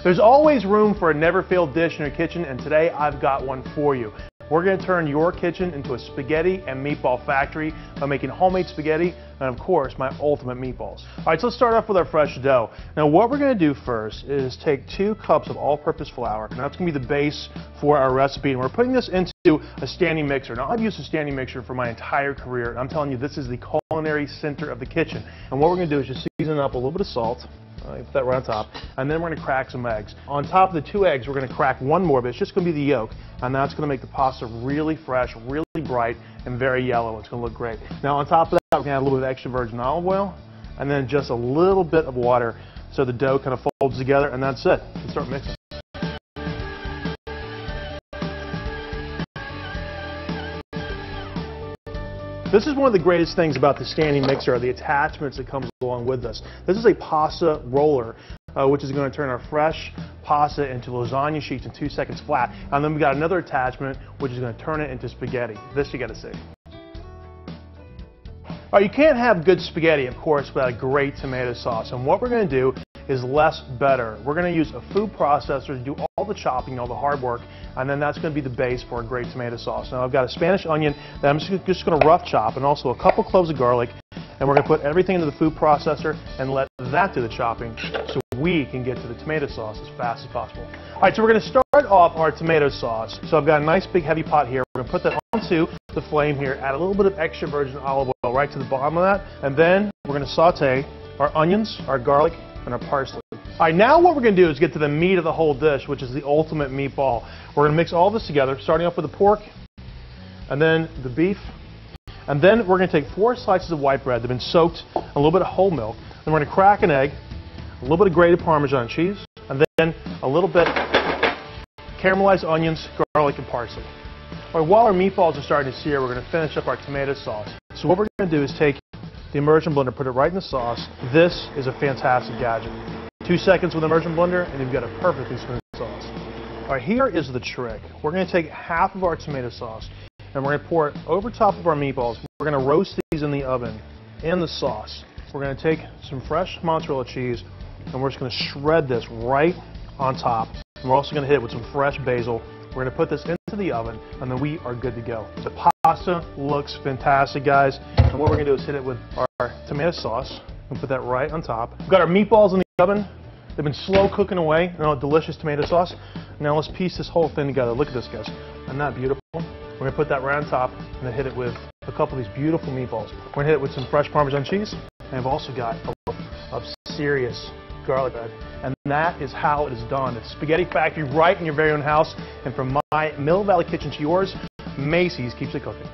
There's always room for a never-failed dish in your kitchen, and today I've got one for you. We're going to turn your kitchen into a spaghetti and meatball factory by making homemade spaghetti and, of course, my ultimate meatballs. All right, so let's start off with our fresh dough. Now, what we're going to do first is take 2 cups of all-purpose flour, and that's going to be the base for our recipe, and we're putting this into a standing mixer. Now, I've used a standing mixer for my entire career, and I'm telling you, this is the culinary center of the kitchen. And what we're going to do is just season up a little bit of salt. Put that right on top, and then we're going to crack some eggs. On top of the 2 eggs, we're going to crack 1 more, but it's just going to be the yolk, and that's going to make the pasta really fresh, really bright, and very yellow. It's going to look great. Now, on top of that, we're going to add a little bit of extra virgin olive oil, and then just a little bit of water so the dough kind of folds together, and that's it. Let's start mixing. This is one of the greatest things about the standing mixer, are the attachments that comes along with this. This is a pasta roller, which is going to turn our fresh pasta into lasagna sheets in 2 seconds flat. And then we've got another attachment, which is going to turn it into spaghetti. This you got to see. All right, you can't have good spaghetti, of course, without a great tomato sauce. And what we're going to do is less better. We're going to use a food processor to do all the chopping, all the hard work, and then that's going to be the base for a great tomato sauce. Now I've got a Spanish onion that I'm just going to rough chop, and also a couple cloves of garlic, and we're going to put everything into the food processor and let that do the chopping so we can get to the tomato sauce as fast as possible. All right, so we're going to start off our tomato sauce. So I've got a nice big heavy pot here. We're going to put that onto the flame here, add a little bit of extra virgin olive oil right to the bottom of that, and then we're going to saute our onions, our garlic, and our parsley. All right, now what we're going to do is get to the meat of the whole dish, which is the ultimate meatball. We're going to mix all this together, starting off with the pork, and then the beef, and then we're going to take 4 slices of white bread that have been soaked in a little bit of whole milk, and we're going to crack an egg, a little bit of grated Parmesan cheese, and then a little bit caramelized onions, garlic, and parsley. All right, while our meatballs are starting to sear, we're going to finish up our tomato sauce. So what we're going to do is take the immersion blender, put it right in the sauce. This is a fantastic gadget. 2 seconds with immersion blender, and you've got a perfectly smooth sauce. All right, here is the trick. We're going to take half of our tomato sauce, and we're going to pour it over top of our meatballs. We're going to roast these in the oven, in the sauce. We're going to take some fresh mozzarella cheese, and we're just going to shred this right on top. And we're also going to hit it with some fresh basil. We're going to put this into the oven, and then we are good to go. The pasta looks fantastic, guys. And what we're going to do is hit it with our tomato sauce and put that right on top. We've got our meatballs in the oven. They've been slow cooking away in our delicious tomato sauce. Now let's piece this whole thing together. Look at this, guys. Isn't that beautiful? We're going to put that right on top and then hit it with a couple of these beautiful meatballs. We're going to hit it with some fresh Parmesan cheese. And I've also got a loaf of serious garlic bread. And that is how it is done. It's Spaghetti Factory right in your very own house. And from my Mill Valley kitchen to yours, Macy's keeps it cooking.